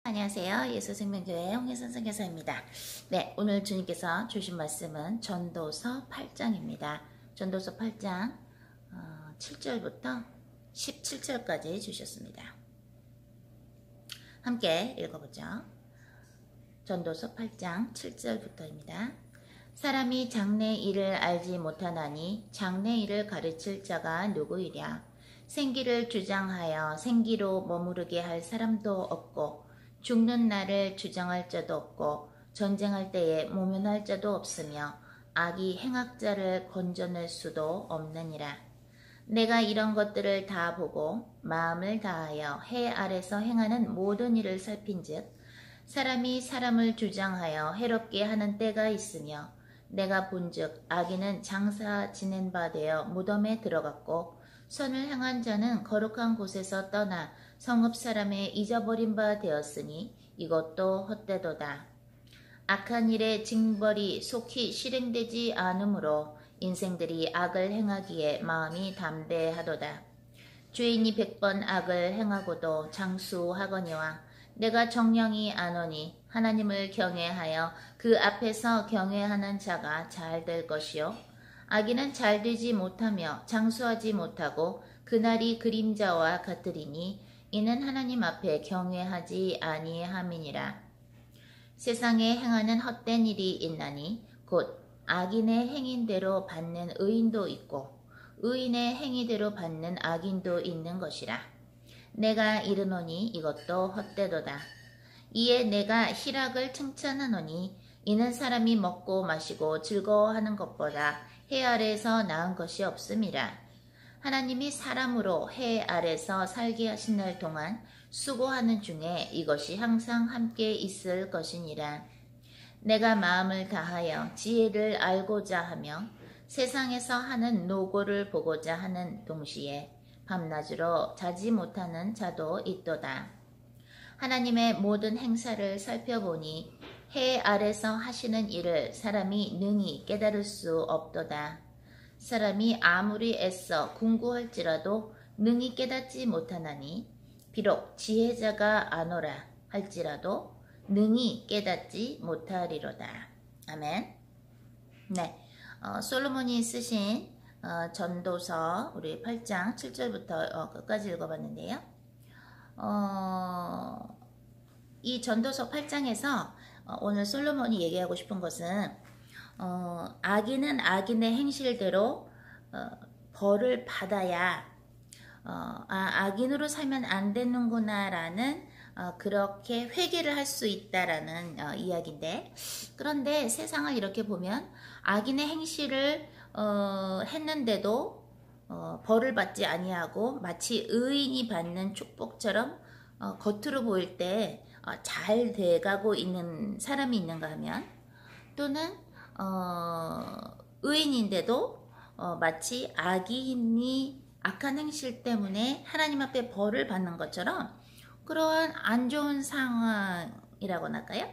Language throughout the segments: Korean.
안녕하세요. 예수생명교회 홍혜선 선교사입니다. 네, 오늘 주님께서 주신 말씀은 전도서 8장입니다. 전도서 8장 7절부터 17절까지 주셨습니다. 함께 읽어보죠. 전도서 8장 7절부터입니다. 사람이 장래 일을 알지 못하나니 장래 일을 가르칠 자가 누구이랴. 생기를 주장하여 생기로 머무르게 할 사람도 없고 죽는 날을 주장할 자도 없고 전쟁할 때에 모면할 자도 없으며 악이 행악자를 건져낼 수도 없느니라. 내가 이런 것들을 다 보고 마음을 다하여 해 아래서 행하는 모든 일을 살핀즉 사람이 사람을 주장하여 해롭게 하는 때가 있으며 내가 본즉 악인은 장사 지낸 바 되어 무덤에 들어갔고 선을 행한 자는 거룩한 곳에서 떠나 성읍 사람의 잊어버린 바 되었으니 이것도 헛되도다. 악한 일의 징벌이 속히 실행되지 않으므로 인생들이 악을 행하기에 마음이 담대하도다. 죄인이 100번 악을 행하고도 장수하거니와 내가 정령이 아노니 하나님을 경외하여 그 앞에서 경외하는 자가 잘 될 것이요 악인은 잘 되지 못하며 장수하지 못하고 그날이 그림자와 같으리니 이는 하나님 앞에 경외하지 아니함이니라. 세상에 행하는 헛된 일이 있나니 곧 악인의 행인대로 받는 의인도 있고 의인의 행위대로 받는 악인도 있는 것이라. 내가 이르노니 이것도 헛되도다. 이에 내가 희락을 칭찬하노니 이는 사람이 먹고 마시고 즐거워하는 것보다 해 아래에서 나은 것이 없음이라. 하나님이 사람으로 해 아래서 살게 하신 날 동안 수고하는 중에 이것이 항상 함께 있을 것이니라. 내가 마음을 다하여 지혜를 알고자 하며 세상에서 하는 노고를 보고자 하는 동시에 밤낮으로 자지 못하는 자도 있도다. 하나님의 모든 행사를 살펴보니 해 아래서 하시는 일을 사람이 능히 깨달을 수 없도다. 사람이 아무리 애써 궁구할지라도 능히 깨닫지 못하나니 비록 지혜자가 아노라 할지라도 능히 깨닫지 못하리로다. 아멘. 네, 솔로몬이 쓰신 전도서 우리 8장 7절부터 끝까지 읽어봤는데요. 이 전도서 8장에서 오늘 솔로몬이 얘기하고 싶은 것은 악인은 악인의 행실대로 벌을 받아야 악인으로 살면 안 되는구나 라는 그렇게 회개를 할 수 있다라는 이야기인데, 그런데 세상을 이렇게 보면 악인의 행실을 했는데도 벌을 받지 아니하고 마치 의인이 받는 축복처럼 겉으로 보일 때 잘 돼가고 있는 사람이 있는가 하면, 또는 의인인데도 마치 악인이 악한 행실 때문에 하나님 앞에 벌을 받는 것처럼 그러한 안 좋은 상황이라고나 할까요?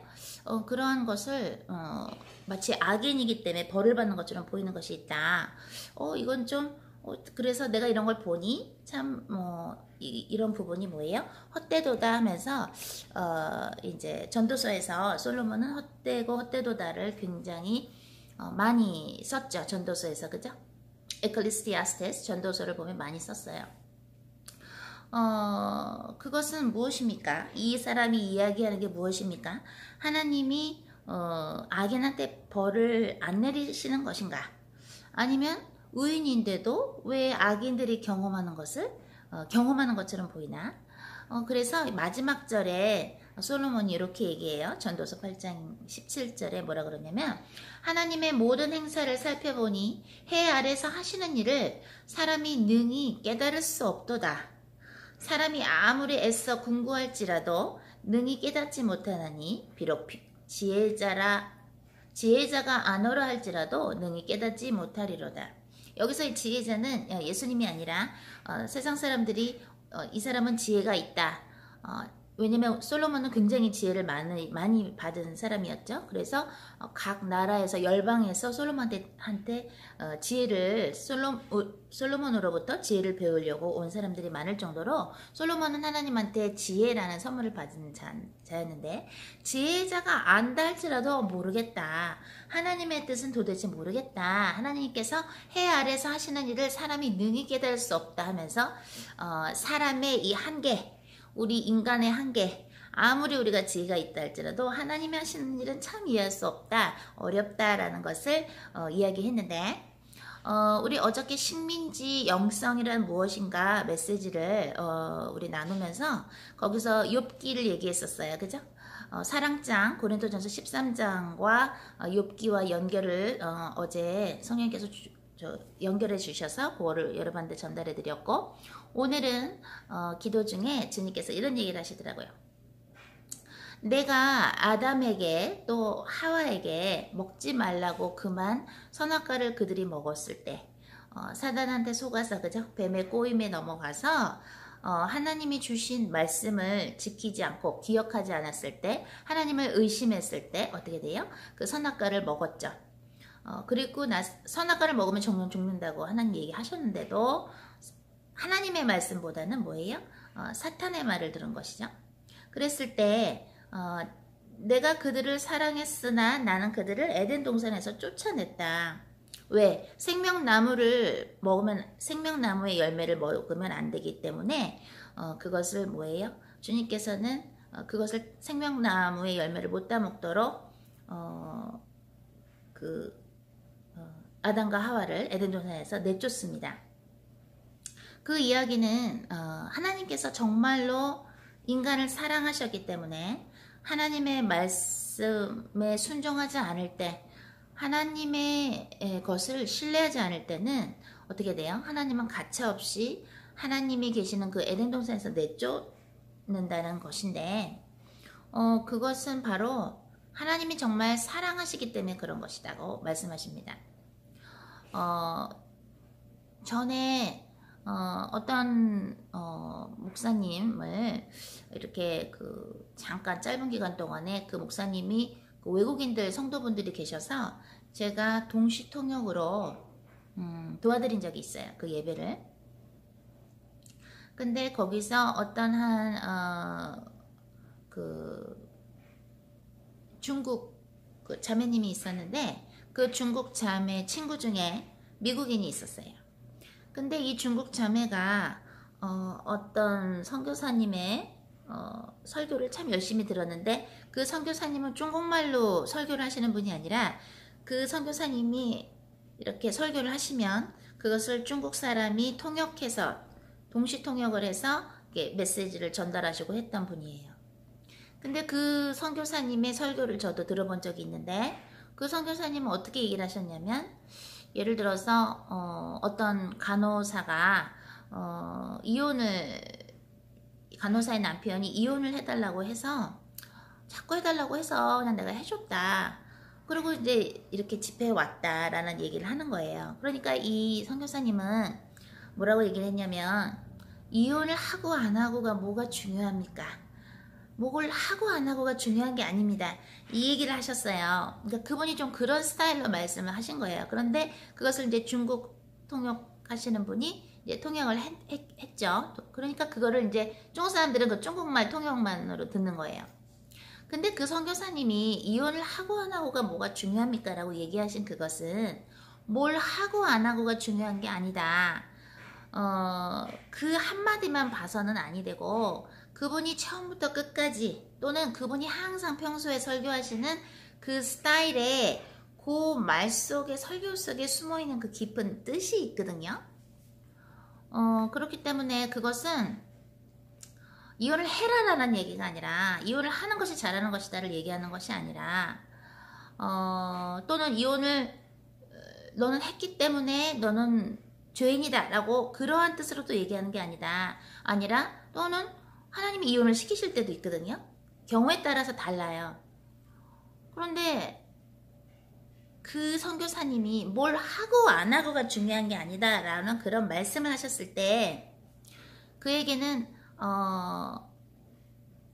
그러한 것을 마치 악인이기 때문에 벌을 받는 것처럼 보이는 것이 있다. 이건 좀 그래서 내가 이런 걸 보니 참 이런 부분이 뭐예요? 헛되도다 하면서 이제 전도서에서 솔로몬은 헛되고 헛되도다를 굉장히 많이 썼죠. 전도서에서, 그죠? 에클리스티아스테스 전도서를 보면 많이 썼어요. 그것은 무엇입니까? 이 사람이 이야기하는 게 무엇입니까? 하나님이 악인한테 벌을 안 내리시는 것인가? 아니면 의인인데도 왜 악인들이 경험하는 것을 경험하는 것처럼 보이나? 그래서 마지막 절에 솔로몬이 이렇게 얘기해요. 전도서 8장 17절에 뭐라 그러냐면, 하나님의 모든 행사를 살펴보니 해 아래서 하시는 일을 사람이 능히 깨달을 수 없도다. 사람이 아무리 애써 궁구할지라도 능히 깨닫지 못하나니 비록 지혜자가 아노라 할지라도 능히 깨닫지 못하리로다. 여기서 이 지혜자는 예수님이 아니라 세상 사람들이 이 사람은 지혜가 있다, 왜냐면 솔로몬은 굉장히 지혜를 많이 받은 사람이었죠. 그래서 각 나라에서 열방에서 솔로몬한테 지혜를 솔로몬으로부터 지혜를 배우려고 온 사람들이 많을 정도로 솔로몬은 하나님한테 지혜라는 선물을 받은 자였는데, 지혜자가 안다 할지라도 모르겠다, 하나님의 뜻은 도대체 모르겠다, 하나님께서 해 아래서 하시는 일을 사람이 능히 깨달을 수 없다 하면서 사람의 이 한계, 우리 인간의 한계, 아무리 우리가 지혜가 있다 할지라도 하나님이 하시는 일은 참 이해할 수 없다, 어렵다라는 것을 이야기했는데, 우리 어저께 식민지 영성이란 무엇인가 메시지를 우리 나누면서 거기서 욥기를 얘기했었어요. 그죠? 사랑장 고린도전서 13장과 욥기와 연결을 어제 성령께서 연결해 주셔서 그거를 여러분한테 전달해 드렸고, 오늘은 기도 중에 주님께서 이런 얘기를 하시더라고요. 내가 아담에게 또 하와에게 먹지 말라고 그만 선악과를 그들이 먹었을 때, 사단한테 속아서, 그죠? 뱀의 꼬임에 넘어가서 하나님이 주신 말씀을 지키지 않고 기억하지 않았을 때, 하나님을 의심했을 때 어떻게 돼요? 그 선악과를 먹었죠. 그리고 선악과를 먹으면 정령 죽는다고 하나님 얘기하셨는데도 하나님의 말씀보다는 뭐예요? 사탄의 말을 들은 것이죠. 그랬을 때 내가 그들을 사랑했으나 나는 그들을 에덴 동산에서 쫓아냈다. 왜? 생명나무를 먹으면, 생명나무의 열매를 먹으면 안 되기 때문에 그것을 뭐예요? 주님께서는 그것을 생명나무의 열매를 못 따먹도록 아담과 하와를 에덴 동산에서 내쫓습니다. 그 이야기는 하나님께서 정말로 인간을 사랑하셨기 때문에 하나님의 말씀에 순종하지 않을 때, 하나님의 것을 신뢰하지 않을 때는 어떻게 돼요? 하나님은 가차없이 하나님이 계시는 그 에덴 동산에서 내쫓는다는 것인데, 그것은 바로 하나님이 정말 사랑하시기 때문에 그런 것이라고 말씀하십니다. 전에 어떤 목사님을 이렇게 잠깐 짧은 기간 동안에 그 목사님이 그 외국인들 성도분들이 계셔서 제가 동시 통역으로 도와드린 적이 있어요. 그 예배를. 근데 거기서 어떤 중국 그 자매님이 있었는데, 그 중국 자매 친구 중에 미국인이 있었어요. 근데 이 중국 자매가 어떤 선교사님의 설교를 참 열심히 들었는데, 그 선교사님은 중국말로 설교를 하시는 분이 아니라, 그 선교사님이 이렇게 설교를 하시면 그것을 중국 사람이 통역해서 동시 통역을 해서 메시지를 전달하시고 했던 분이에요. 근데 그 선교사님의 설교를 저도 들어본 적이 있는데, 그 선교사님은 어떻게 얘기를 하셨냐면, 예를 들어서 어떤 간호사가 간호사의 남편이 이혼을 해달라고 해서, 자꾸 해달라고 해서 그냥 내가 해줬다. 그리고 이제 이렇게 집회에 왔다라는 얘기를 하는 거예요. 그러니까 이 선교사님은 뭐라고 얘기를 했냐면, 이혼을 하고 안 하고가 뭐가 중요합니까? 뭐를 하고 안 하고가 중요한 게 아닙니다. 이 얘기를 하셨어요. 그러니까 그분이 좀 그런 스타일로 말씀을 하신 거예요. 그런데 그것을 이제 중국 통역하시는 분이 이제 통역을 했죠. 그러니까 그거를 이제 중국 사람들은 그 중국말 통역만으로 듣는 거예요. 근데 그 선교사님이 이혼을 하고 안 하고가 뭐가 중요합니까? 라고 얘기하신 그것은 뭘 하고 안 하고가 중요한 게 아니다. 그 한마디만 봐서는 아니 되고, 그분이 처음부터 끝까지, 또는 그분이 항상 평소에 설교하시는 그 스타일에 그 말 속에, 설교 속에 숨어있는 그 깊은 뜻이 있거든요. 그렇기 때문에 그것은 이혼을 해라라는 얘기가 아니라, 이혼을 하는 것이 잘하는 것이다를 얘기하는 것이 아니라, 또는 이혼을 너는 했기 때문에 너는 죄인이다 라고 그러한 뜻으로도 얘기하는 게 아니라, 또는 하나님이 이혼을 시키실 때도 있거든요. 경우에 따라서 달라요. 그런데 그 선교사님이 뭘 하고 안 하고가 중요한 게 아니다 라는 그런 말씀을 하셨을 때, 그에게는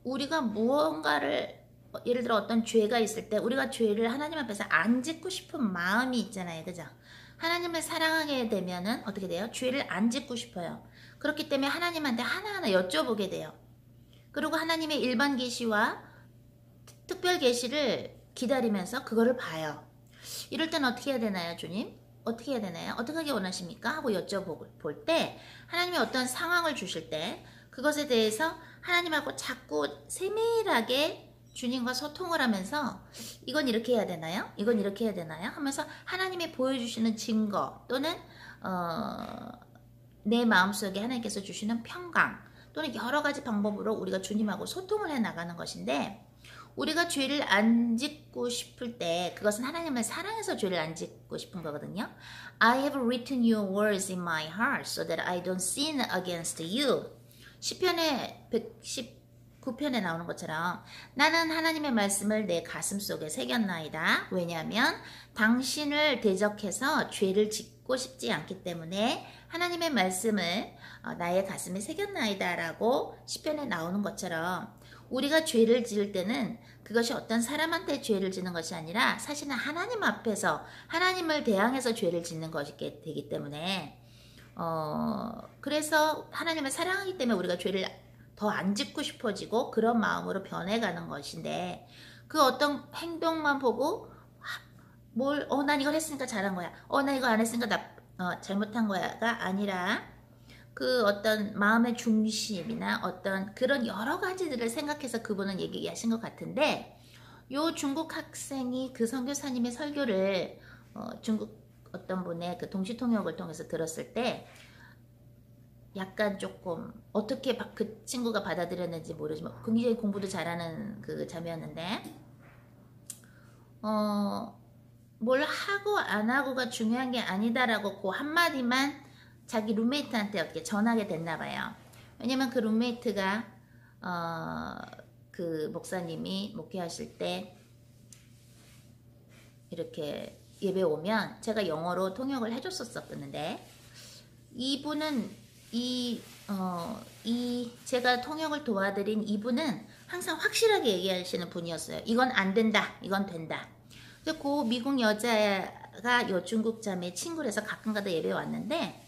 우리가 무언가를 예를 들어 어떤 죄가 있을 때 우리가 죄를 하나님 앞에서 안 짓고 싶은 마음이 있잖아요. 그죠? 하나님을 사랑하게 되면은 어떻게 돼요? 죄를 안 짓고 싶어요. 그렇기 때문에 하나님한테 하나하나 여쭤보게 돼요. 그리고 하나님의 일반 계시와 특별 계시를 기다리면서 그거를 봐요. 이럴 땐 어떻게 해야 되나요, 주님? 어떻게 해야 되나요? 어떻게 하기 원하십니까? 하고 여쭤볼 때 하나님이 어떤 상황을 주실 때 그것에 대해서 하나님하고 자꾸 세밀하게 주님과 소통을 하면서 이건 이렇게 해야 되나요? 이건 이렇게 해야 되나요? 하면서 하나님이 보여주시는 증거 또는 내 마음속에 하나님께서 주시는 평강 또는 여러 가지 방법으로 우리가 주님하고 소통을 해 나가는 것인데 우리가 죄를 안 짓고 싶을 때 그것은 하나님을 사랑해서 죄를 안 짓고 싶은 거거든요. I have written your words in my heart so that I don't sin against you. 시편의 119편에 나오는 것처럼 나는 하나님의 말씀을 내 가슴 속에 새겼나이다. 왜냐하면 당신을 대적해서 죄를 짓고 싶지 않기 때문에 하나님의 말씀을 나의 가슴에 새겼나이다 라고 시편에 나오는 것처럼 우리가 죄를 지을 때는 그것이 어떤 사람한테 죄를 짓는 것이 아니라 사실은 하나님 앞에서 하나님을 대항해서 죄를 짓는 것이 되기 때문에 그래서 하나님을 사랑하기 때문에 우리가 죄를 더 안 짓고 싶어지고 그런 마음으로 변해가는 것인데 그 어떤 행동만 보고 난 이걸 했으니까 잘한 거야. 난 이거 안 했으니까 잘못한 거야가 아니라 그 어떤 마음의 중심이나 어떤 그런 여러 가지들을 생각해서 그분은 얘기하신 것 같은데 요 중국 학생이 그 선교사님의 설교를 중국 어떤 분의 그 동시통역을 통해서 들었을 때 약간 조금 어떻게 그 친구가 받아들였는지 모르지만 굉장히 공부도 잘하는 그 자매였는데 뭘 하고 안 하고가 중요한 게 아니다라고 그 한마디만 자기 룸메이트한테 어떻게 전하게 됐나 봐요. 왜냐면 그 룸메이트가 그 목사님이 목회하실 때 이렇게 예배 오면 제가 영어로 통역을 해줬었었는데 이분은 제가 통역을 도와드린 이분은 항상 확실하게 얘기하시는 분이었어요. 이건 안 된다. 이건 된다. 근데 그 미국 여자가 요 중국 자매 친구라서 가끔가다 예배 왔는데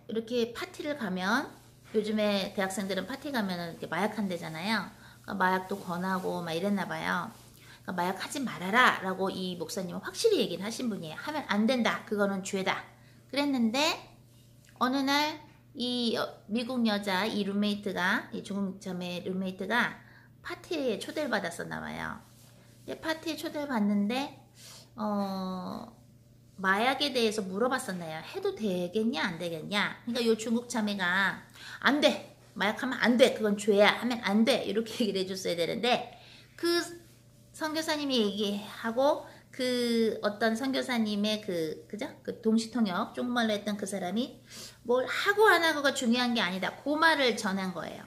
이렇게 파티를 가면 요즘에 대학생들은 파티 가면은 이렇게 마약 한대잖아요. 그러니까 마약도 권하고 막 이랬나 봐요. 그러니까 마약 하지 말아라 라고 이 목사님은 확실히 얘기를 하신 분이에요. 하면 안 된다. 그거는 죄다. 그랬는데 어느 날 이 미국 여자 이 룸메이트가 이 중국 자매 룸메이트가 파티에 초대를 받았었나 봐요. 파티에 초대를 받는데 마약에 대해서 물어봤었나요? 해도 되겠냐 안 되겠냐? 그러니까 요 중국 자매가 안 돼. 마약하면 안 돼. 그건 죄야. 하면 안 돼. 이렇게 얘기를 해줬어야 되는데 그 선교사님이 얘기하고 그 어떤 선교사님의 그죠? 그 동시통역 중국말로 했던 그 사람이 뭘 하고 안 하고가 중요한 게 아니다. 그 말을 전한 거예요.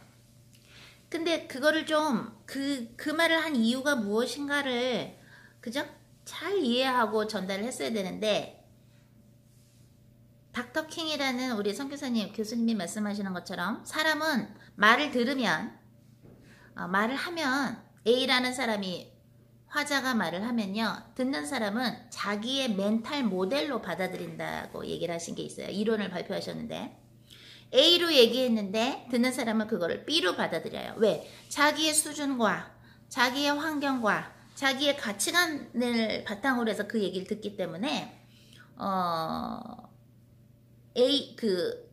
근데 그거를 좀 그 말을 한 이유가 무엇인가를 그죠? 잘 이해하고 전달을 했어야 되는데 닥터 킹이라는 우리 선교사님 교수님이 말씀하시는 것처럼 사람은 말을 들으면 말을 하면 A라는 사람이 화자가 말을 하면요 듣는 사람은 자기의 멘탈 모델로 받아들인다고 얘기를 하신 게 있어요. 이론을 발표하셨는데 A로 얘기했는데 듣는 사람은 그거를 B로 받아들여요. 왜? 자기의 수준과 자기의 환경과 자기의 가치관을 바탕으로 해서 그 얘기를 듣기 때문에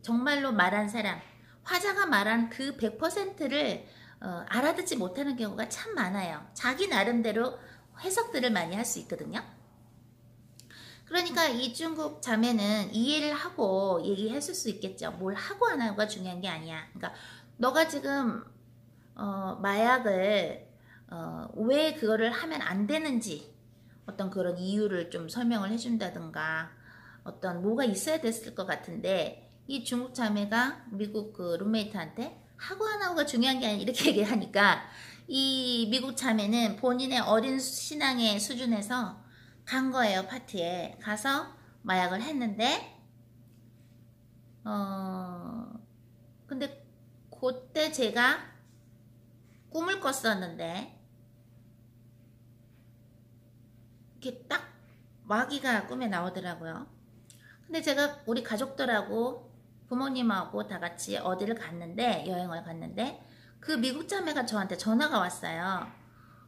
정말로 말한 사람 화자가 말한 그 100%를 알아듣지 못하는 경우가 참 많아요. 자기 나름대로 해석들을 많이 할 수 있거든요. 그러니까 이 중국 자매는 이해를 하고 얘기했을 수 있겠죠. 뭘 하고 안 하고가 중요한 게 아니야. 그러니까 너가 지금 마약을 왜 그거를 하면 안 되는지 어떤 그런 이유를 좀 설명을 해준다든가 어떤 뭐가 있어야 됐을 것 같은데 이 중국 자매가 미국 그 룸메이트한테 하고 안 하고가 중요한 게 아니라 이렇게 얘기하니까 이 미국 자매는 본인의 어린 신앙의 수준에서 간 거예요. 파티에 가서 마약을 했는데 근데 그때 제가 꿈을 꿨었는데 이렇게 딱 마귀가 꿈에 나오더라고요. 근데 제가 우리 가족들하고 부모님하고 다 같이 어디를 갔는데, 여행을 갔는데 그 미국 자매가 저한테 전화가 왔어요.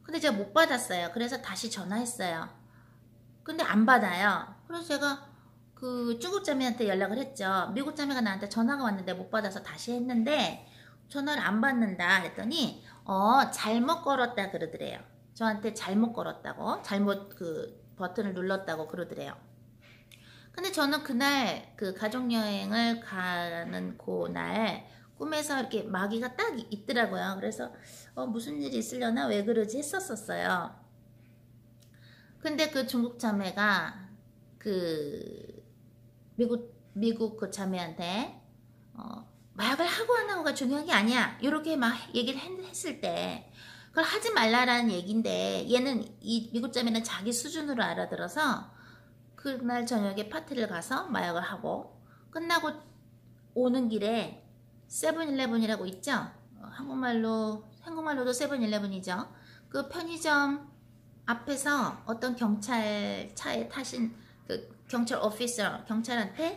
근데 제가 못 받았어요. 그래서 다시 전화했어요. 근데 안 받아요. 그래서 제가 그 중국 자매한테 연락을 했죠. 미국 자매가 나한테 전화가 왔는데 못 받아서 다시 했는데 전화를 안 받는다 했더니 잘못 걸었다 그러더래요. 저한테 잘못 걸었다고, 잘못 그 버튼을 눌렀다고 그러더래요. 근데 저는 그날 그 가족여행을 가는 그날 꿈에서 이렇게 마귀가 딱 있더라고요. 그래서 무슨 일이 있으려나 왜 그러지 했었어요. 근데 그 중국 자매가 그 미국 그 자매한테 마약을 하고 안 하고가 중요한 게 아니야, 이렇게 막 얘기를 했을 때 그걸 하지 말라라는 얘기인데, 얘는 이 미국 자매는 자기 수준으로 알아들어서 그날 저녁에 파티를 가서 마약을 하고 끝나고 오는 길에 세븐일레븐이라고 있죠. 한국말로도 세븐일레븐이죠. 그 편의점 앞에서 어떤 경찰차에 타신 그 경찰 오피서,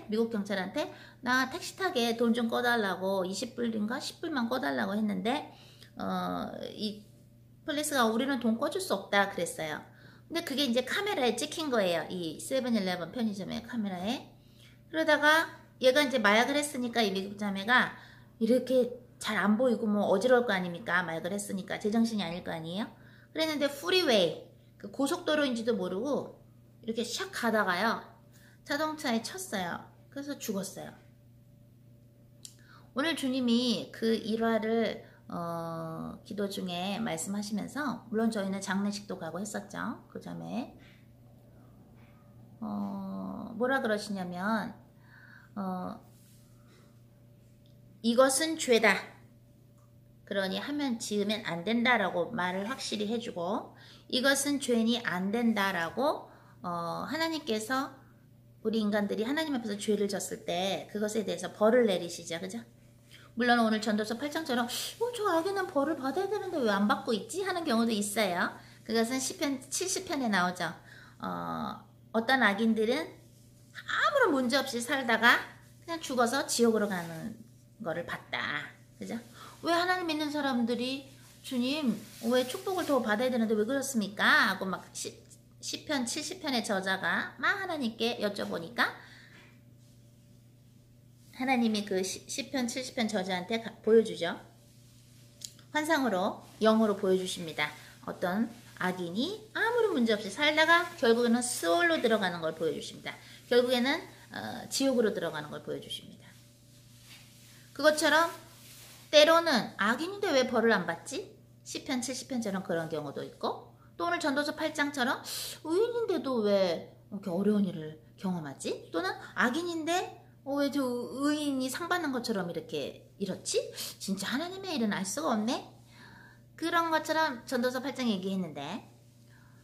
미국 경찰한테 나 택시 타게 돈 좀 꺼달라고 20불인가 10불만 꺼달라고 했는데 이 폴리스가 우리는 돈 꺼줄 수 없다 그랬어요. 근데 그게 이제 카메라에 찍힌 거예요. 이 세븐일레븐 편의점의 카메라에. 그러다가 얘가 이제 마약을 했으니까 이 미국 자매가 이렇게 잘 안 보이고 뭐 어지러울 거 아닙니까? 마약을 했으니까 제정신이 아닐 거 아니에요? 그랬는데 프리웨이, 그 고속도로인지도 모르고 이렇게 샥 가다가요, 자동차에 쳤어요. 그래서 죽었어요. 오늘 주님이 그 일화를 기도 중에 말씀하시면서, 물론 저희는 장례식도 가고 했었죠. 그 점에 뭐라 그러시냐면 이것은 죄다, 그러니 하면 지으면 안 된다라고 말을 확실히 해주고, 이것은 죄니 안 된다라고 하나님께서 우리 인간들이 하나님 앞에서 죄를 졌을 때 그것에 대해서 벌을 내리시죠. 그죠? 물론 오늘 전도서 8장처럼 저 악인은 벌을 받아야 되는데 왜 안 받고 있지? 하는 경우도 있어요. 그것은 시편 70편에 나오죠. 어떤 악인들은 아무런 문제 없이 살다가 그냥 죽어서 지옥으로 가는 거를 봤다. 그죠? 왜 하나님 믿는 사람들이 주님 왜 축복을 더 받아야 되는데 왜 그렇습니까? 하고 막 시편 70편의 저자가 막 하나님께 여쭤보니까 하나님이 그 시편 70편 저자한테 보여주죠. 환상으로, 영으로 보여주십니다. 어떤 악인이 아무런 문제 없이 살다가 결국에는 스올로 들어가는 걸 보여주십니다. 결국에는 지옥으로 들어가는 걸 보여주십니다. 그것처럼 때로는 악인인데 왜 벌을 안 받지? 시편 70편처럼 그런 경우도 있고, 또 오늘 전도서 8장처럼 의인인데도 왜 이렇게 어려운 일을 경험하지? 또는 악인인데 왜 저 의인이 상 받는 것처럼 이렇지? 진짜 하나님의 일은 알 수가 없네? 그런 것처럼 전도서 8장 얘기했는데,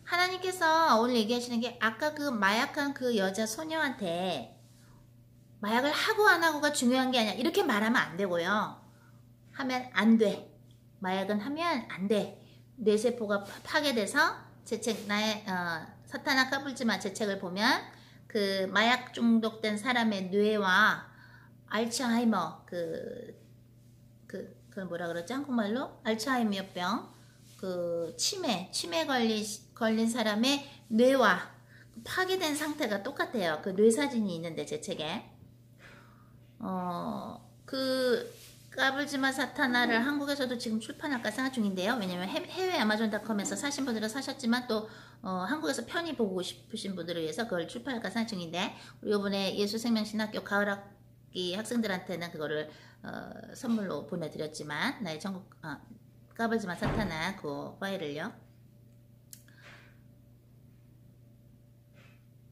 하나님께서 오늘 얘기하시는 게 아까 그 마약한 그 여자 소녀한테 마약을 하고 안 하고가 중요한 게 아니야, 이렇게 말하면 안 되고요. 하면 안 돼. 마약은 하면 안 돼. 뇌세포가 파괴돼서 나의 사탄아 까불지마 제 책을 보면 그 마약 중독된 사람의 뇌와 알츠하이머 그걸 뭐라 그러지 한국말로? 알츠하이머병, 그 치매 걸린 사람의 뇌와 파괴된 상태가 똑같아요. 그 뇌사진이 있는데 제 책에 그 까불지마 사타나를 한국에서도 지금 출판할까 생각 중인데요. 왜냐면 해외 아마존닷컴에서 사신 분들은 사셨지만 또 한국에서 편히 보고 싶으신 분들을 위해서 그걸 출판할까 생각 중인데, 우리 이번에 예수생명신학교 가을학기 학생들한테는 그거를 선물로 보내드렸지만, 나의 천국 까불지마 사타나 그 파일을요.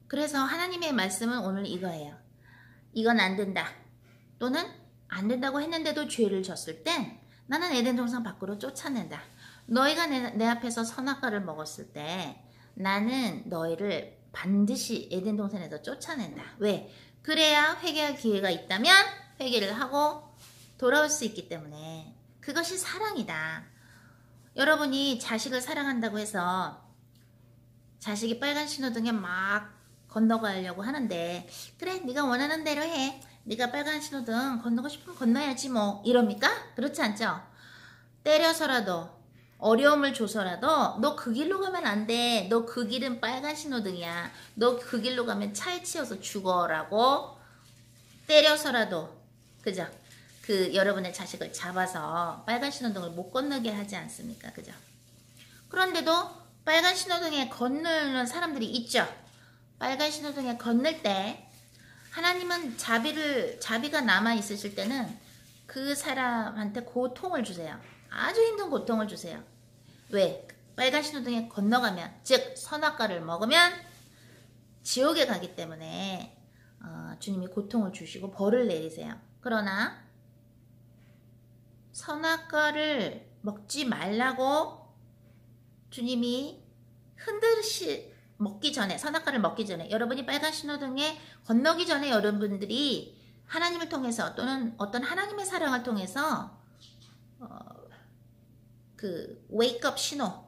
그래서 하나님의 말씀은 오늘 이거예요. 이건 안 된다, 또는 안 된다고 했는데도 죄를 졌을 땐 나는 에덴 동산 밖으로 쫓아낸다. 너희가 내 앞에서 선악과를 먹었을 때 나는 너희를 반드시 에덴 동산에서 쫓아낸다. 왜? 그래야 회개할 기회가 있다면 회개를 하고 돌아올 수 있기 때문에. 그것이 사랑이다. 여러분이 자식을 사랑한다고 해서 자식이 빨간 신호등에 막 건너가려고 하는데 그래 네가 원하는 대로 해. 네가 빨간 신호등 건너고 싶으면 건너야지 뭐 이럽니까? 그렇지 않죠? 때려서라도 어려움을 줘서라도 너 그 길로 가면 안 돼. 너 그 길은 빨간 신호등이야. 너 그 길로 가면 차에 치여서 죽어라고 때려서라도 그죠? 그 여러분의 자식을 잡아서 빨간 신호등을 못 건너게 하지 않습니까? 그죠? 그런데도 빨간 신호등에 건너는 사람들이 있죠. 빨간 신호등에 건널 때 하나님은 자비가 남아 있으실 때는 그 사람한테 고통을 주세요. 아주 힘든 고통을 주세요. 왜? 빨간 신호등에 건너가면, 즉 선악과를 먹으면 지옥에 가기 때문에 주님이 고통을 주시고 벌을 내리세요. 그러나 선악과를 먹지 말라고 주님이 먹기 전에, 선악과를 먹기 전에, 여러분이 빨간 신호등에 건너기 전에 여러분들이 하나님을 통해서 또는 어떤 하나님의 사랑을 통해서 그 웨이크업 신호,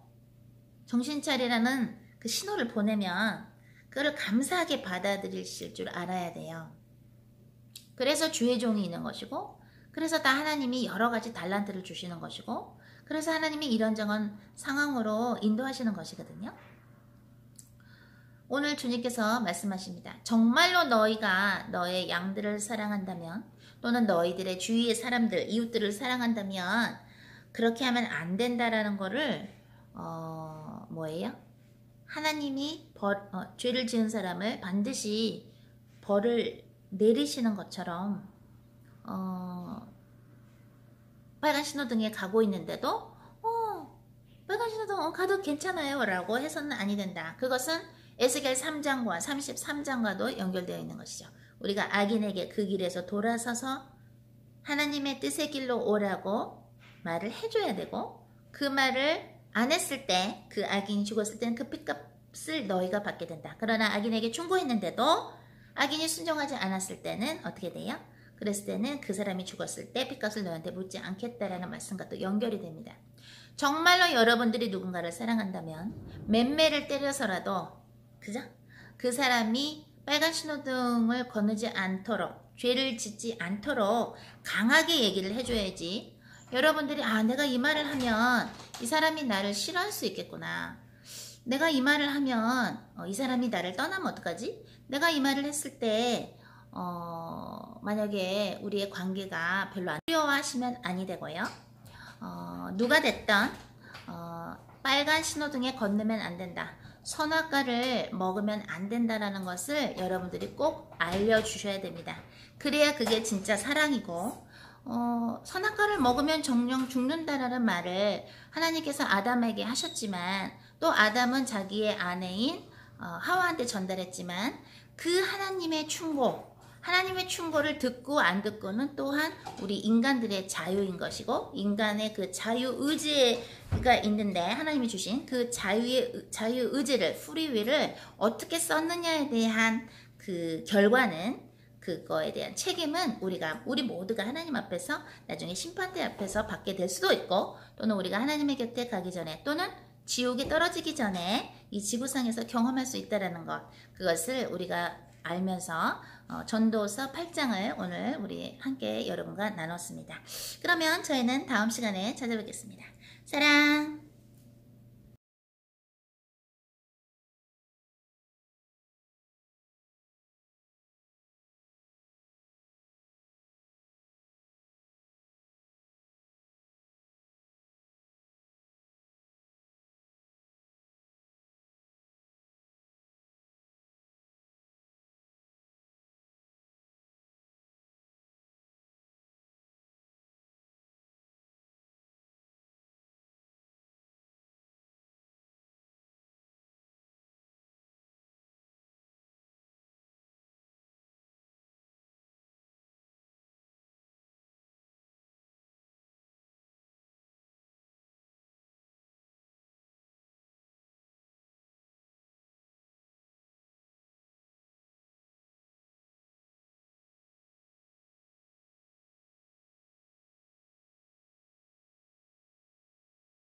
정신 차리라는 그 신호를 보내면 그걸 감사하게 받아들이실 줄 알아야 돼요. 그래서 주의 종이 있는 것이고, 그래서 다 하나님이 여러 가지 달란트를 주시는 것이고, 그래서 하나님이 이런저런 상황으로 인도하시는 것이거든요. 오늘 주님께서 말씀하십니다. 정말로 너희가 너의 양들을 사랑한다면 또는 너희들의 주위의 사람들, 이웃들을 사랑한다면 그렇게 하면 안 된다라는 거를 뭐예요? 하나님이 죄를 지은 사람을 반드시 벌을 내리시는 것처럼 빨간 신호등에 가고 있는데도 빨간 신호등 가도 괜찮아요 라고 해서는 아니 된다. 그것은 에스겔 3장과 33장과도 연결되어 있는 것이죠. 우리가 악인에게 그 길에서 돌아서서 하나님의 뜻의 길로 오라고 말을 해줘야 되고, 그 말을 안 했을 때, 그 악인이 죽었을 때는 그 핏값을 너희가 받게 된다. 그러나 악인에게 충고했는데도 악인이 순종하지 않았을 때는 어떻게 돼요? 그랬을 때는 그 사람이 죽었을 때 핏값을 너한테 묻지 않겠다라는 말씀과 또 연결이 됩니다. 정말로 여러분들이 누군가를 사랑한다면 맴매를 때려서라도 그죠? 그 사람이 빨간 신호등을 건너지 않도록, 죄를 짓지 않도록 강하게 얘기를 해줘야지. 여러분들이 내가 이 말을 하면 이 사람이 나를 싫어할 수 있겠구나. 내가 이 말을 하면 이 사람이 나를 떠나면 어떡하지? 내가 이 말을 했을 때 만약에 우리의 관계가 별로 안 두려워하시면 아니 되고요. 누가 됐든 빨간 신호등에 건너면 안 된다. 선악과를 먹으면 안 된다라는 것을 여러분들이 꼭 알려주셔야 됩니다. 그래야 그게 진짜 사랑이고, 선악과를 먹으면 정령 죽는다라는 말을 하나님께서 아담에게 하셨지만, 또 아담은 자기의 아내인 하와한테 전달했지만, 그 하나님의 충고를 듣고 안 듣고는 또한 우리 인간들의 자유인 것이고, 인간의 그 자유의지가 있는데 하나님이 주신 그 자유의지를, 프리윌을 어떻게 썼느냐에 대한 그 결과는, 그거에 대한 책임은 우리 모두가 하나님 앞에서 나중에 심판대 앞에서 받게 될 수도 있고, 또는 우리가 하나님의 곁에 가기 전에, 또는 지옥에 떨어지기 전에 이 지구상에서 경험할 수 있다는 것, 그것을 우리가 알면서 전도서 8장을 오늘 우리 함께 여러분과 나눴습니다. 그러면 저희는 다음 시간에 찾아뵙겠습니다. 사랑!